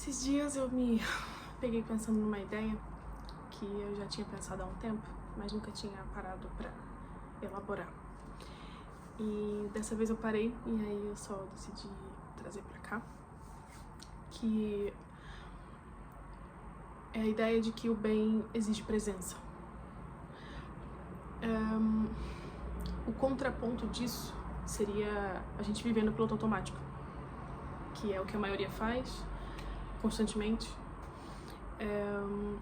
Esses dias eu me peguei pensando numa ideia que eu já tinha pensado há um tempo, mas nunca tinha parado pra elaborar. E dessa vez eu parei e aí eu só decidi trazer pra cá, que é a ideia de que o bem exige presença. O contraponto disso seria a gente viver no piloto automático, que é o que a maioria faz constantemente,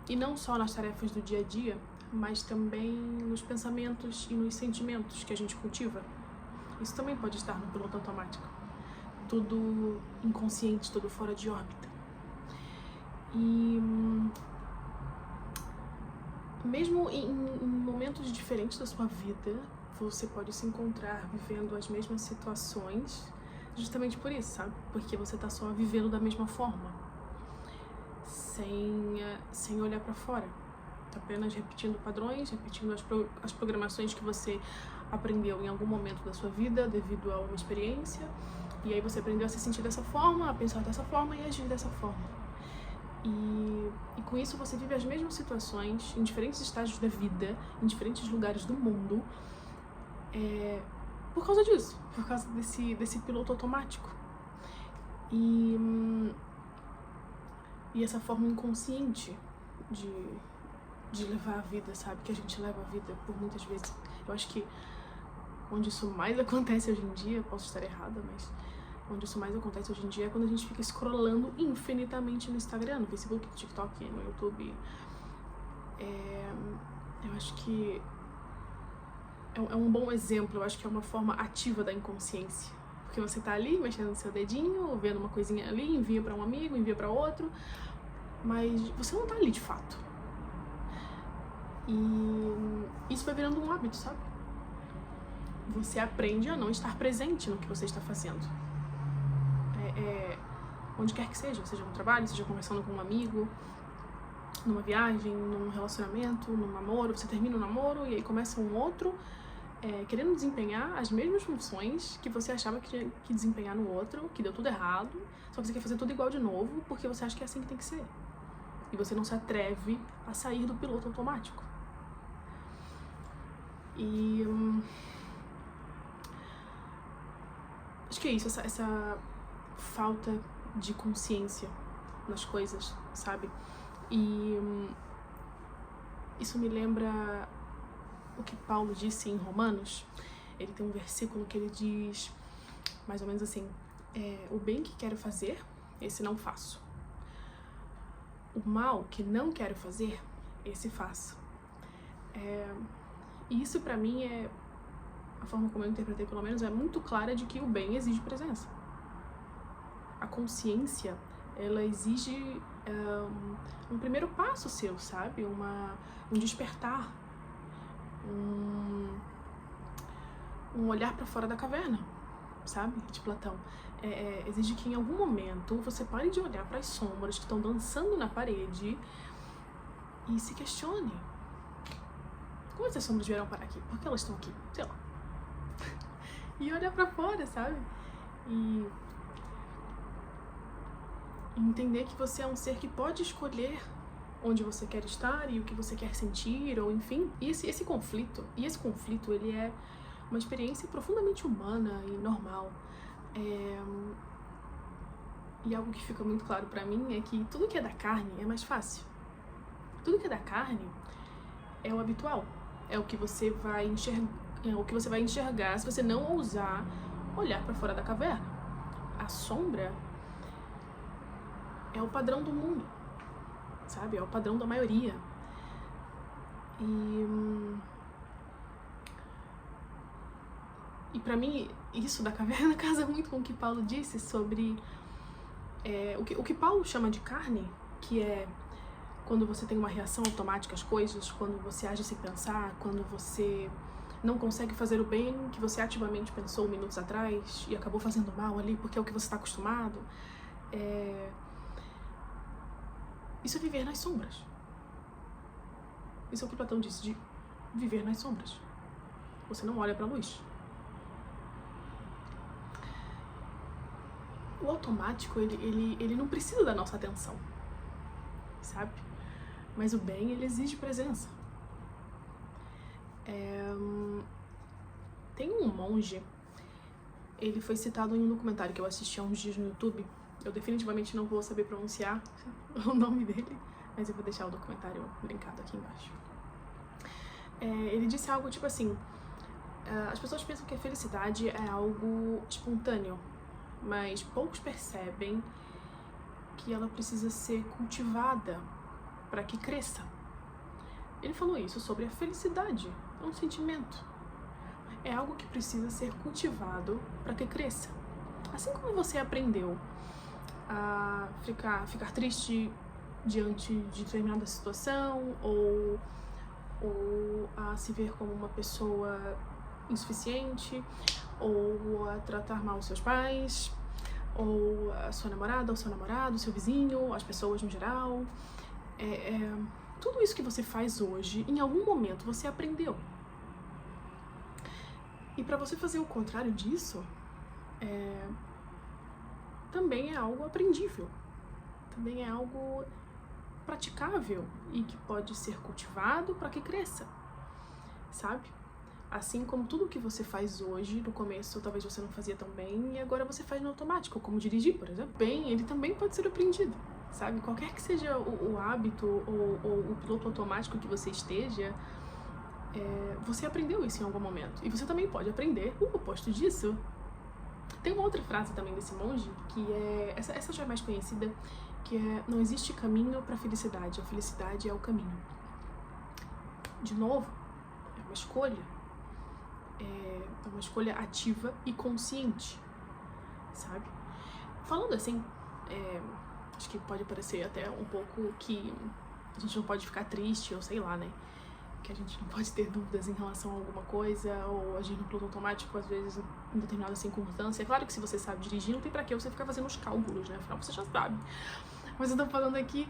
e não só nas tarefas do dia a dia, mas também nos pensamentos e nos sentimentos que a gente cultiva. Isso também pode estar no piloto automático, tudo inconsciente, tudo fora de órbita. E mesmo em momentos diferentes da sua vida, você pode se encontrar vivendo as mesmas situações justamente por isso, sabe? Porque você tá só vivendo da mesma forma, sem olhar pra fora, apenas repetindo padrões, repetindo as programações que você aprendeu em algum momento da sua vida devido a uma experiência, e aí você aprendeu a se sentir dessa forma, a pensar dessa forma e agir dessa forma. E com isso você vive as mesmas situações em diferentes estágios da vida, em diferentes lugares do mundo, por causa disso, por causa desse piloto automático. E essa forma inconsciente de levar a vida, sabe? Que a gente leva a vida por muitas vezes. Eu acho que onde isso mais acontece hoje em dia, posso estar errada, mas onde isso mais acontece hoje em dia é quando a gente fica scrollando infinitamente no Instagram, no Facebook, no TikTok, no YouTube. Eu acho que é um bom exemplo, eu acho que é uma forma ativa da inconsciência. Porque você tá ali mexendo no seu dedinho, vendo uma coisinha ali, envia pra um amigo, envia pra outro, mas você não tá ali de fato. E isso vai virando um hábito, sabe? Você aprende a não estar presente no que você está fazendo. Onde quer que seja no trabalho, seja conversando com um amigo, numa viagem, num relacionamento, num namoro. Você termina um namoro e aí começa um outro, querendo desempenhar as mesmas funções que você achava que tinha que desempenhar no outro, que deu tudo errado, só que você quer fazer tudo igual de novo porque você acha que é assim que tem que ser. E você não se atreve a sair do piloto automático. E acho que é isso, essa falta de consciência nas coisas, sabe? E isso me lembra o que Paulo disse em Romanos. Ele tem um versículo que ele diz mais ou menos assim: o bem que quero fazer, esse não faço. O mal que não quero fazer, esse faço. E isso pra mim a forma como eu interpretei, pelo menos, é muito clara de que o bem exige presença. A consciência, ela exige um primeiro passo seu, sabe? Um despertar, um olhar pra fora da caverna, sabe? De Platão. Exige que em algum momento você pare de olhar para as sombras que estão dançando na parede e se questione. Como essas sombras vieram parar aqui? Por que elas estão aqui? Sei lá. E olhar pra fora, sabe? E entender que você é um ser que pode escolher onde você quer estar e o que você quer sentir, ou enfim. E esse conflito, ele é uma experiência profundamente humana e normal. E algo que fica muito claro pra mim é que tudo que é da carne é mais fácil. Tudo que é da carne é o habitual, é o que você vai enxergar se você não ousar olhar pra fora da caverna. A sombra é o padrão do mundo, sabe? É o padrão da maioria. E pra mim, isso da caverna casa muito com o que Paulo disse sobre o que Paulo chama de carne, que é quando você tem uma reação automática às coisas, quando você age sem pensar, quando você não consegue fazer o bem que você ativamente pensou minutos atrás e acabou fazendo mal ali porque é o que você está acostumado. Isso é viver nas sombras. Isso é o que Platão disse, de viver nas sombras. Você não olha para a luz. O automático, ele não precisa da nossa atenção, sabe? Mas o bem, ele exige presença. Tem um monge, ele foi citado em um documentário que eu assisti há uns dias no YouTube. Eu definitivamente não vou saber pronunciar o nome dele, mas eu vou deixar o documentário linkado aqui embaixo. Ele disse algo tipo assim: as pessoas pensam que a felicidade é algo espontâneo, mas poucos percebem que ela precisa ser cultivada para que cresça. Ele falou isso sobre a felicidade, é um sentimento. É algo que precisa ser cultivado para que cresça. Assim como você aprendeu a ficar triste diante de determinada situação, ou a se ver como uma pessoa insuficiente, ou a tratar mal os seus pais, ou a sua namorada, ou seu namorado, o seu vizinho, as pessoas no geral. Tudo isso que você faz hoje, em algum momento você aprendeu. E para você fazer o contrário disso, também é algo aprendível, também é algo praticável e que pode ser cultivado para que cresça, sabe? Assim como tudo que você faz hoje, no começo talvez você não fazia tão bem e agora você faz no automático, como dirigir, por exemplo. Bem, ele também pode ser aprendido, sabe? Qualquer que seja o hábito ou o piloto automático que você esteja, você aprendeu isso em algum momento. E você também pode aprender o oposto disso. Tem uma outra frase também desse monge, que essa já é mais conhecida, que é: não existe caminho para a felicidade é o caminho. De novo, é uma escolha. É uma escolha ativa e consciente, sabe? Falando assim, acho que pode parecer até um pouco que a gente não pode ficar triste, ou sei lá, né? Que a gente não pode ter dúvidas em relação a alguma coisa, ou agir no piloto automático, às vezes, em determinada circunstância. É claro que se você sabe dirigir, não tem pra que você ficar fazendo os cálculos, né? Afinal, você já sabe. Mas eu tô falando aqui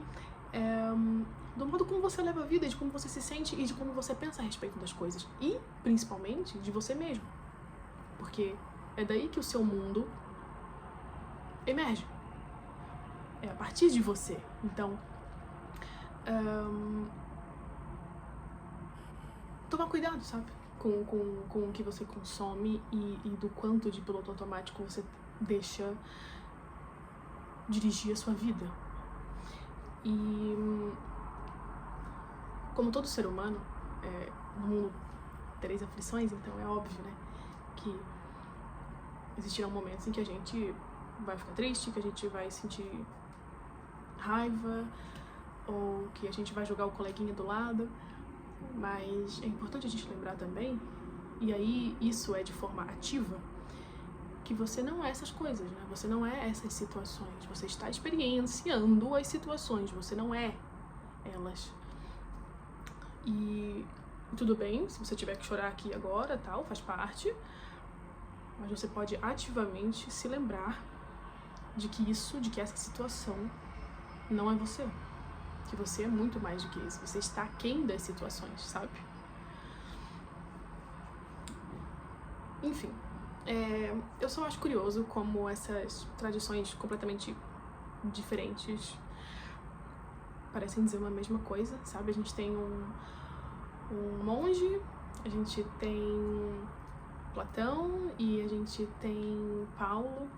do modo como você leva a vida, de como você se sente e de como você pensa a respeito das coisas. E, principalmente, de você mesmo. Porque é daí que o seu mundo emerge. É a partir de você. Então, tomar cuidado, sabe? Com o que você consome e do quanto de piloto automático você deixa dirigir a sua vida. E como todo ser humano, no mundo tereis aflições, então é óbvio, né, que existirão momentos em que a gente vai ficar triste, que a gente vai sentir raiva, ou que a gente vai jogar o coleguinha do lado. Mas é importante a gente lembrar também, e aí isso é de forma ativa, que você não é essas coisas, né? Você não é essas situações. Você está experienciando as situações, você não é elas. E tudo bem, se você tiver que chorar aqui agora, tal, faz parte. Mas você pode ativamente se lembrar de que essa situação não é você. Que você é muito mais do que isso. Você está aquém das situações, sabe? Enfim, eu só acho curioso como essas tradições completamente diferentes parecem dizer uma mesma coisa, sabe? A gente tem um monge, a gente tem Platão e a gente tem Paulo,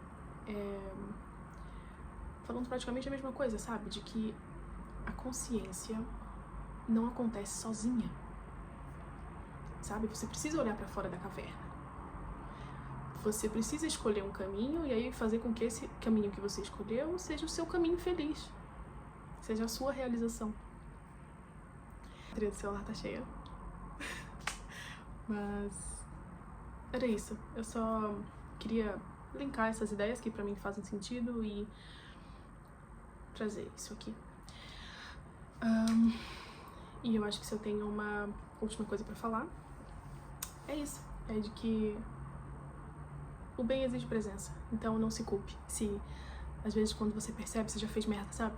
falando praticamente a mesma coisa, sabe? De que a consciência não acontece sozinha, sabe? Você precisa olhar para fora da caverna. Você precisa escolher um caminho e aí fazer com que esse caminho que você escolheu seja o seu caminho feliz, seja a sua realização. A bateria do celular tá cheia. Mas era isso. Eu só queria linkar essas ideias que pra mim fazem sentido e trazer isso aqui. E eu acho que se eu tenho uma última coisa pra falar, é isso. É de que o bem exige presença. Então não se culpe se às vezes quando você percebe você já fez merda, sabe?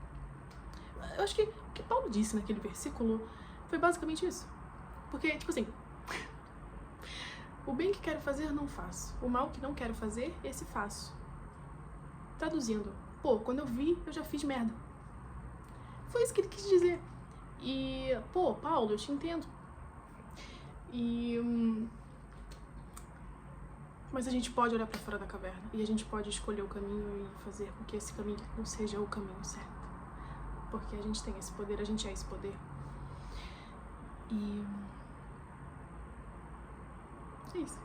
Eu acho que o que Paulo disse naquele versículo foi basicamente isso. Porque, tipo assim, o bem que quero fazer não faço. O mal que não quero fazer, esse faço. traduzindo, pô, quando eu vi, eu já fiz merda. Foi isso que ele quis dizer. E, pô, Paulo, eu te entendo. Mas a gente pode olhar pra fora da caverna e a gente pode escolher o caminho e fazer com que esse caminho não seja o caminho certo. Porque a gente tem esse poder, a gente é esse poder. E é isso.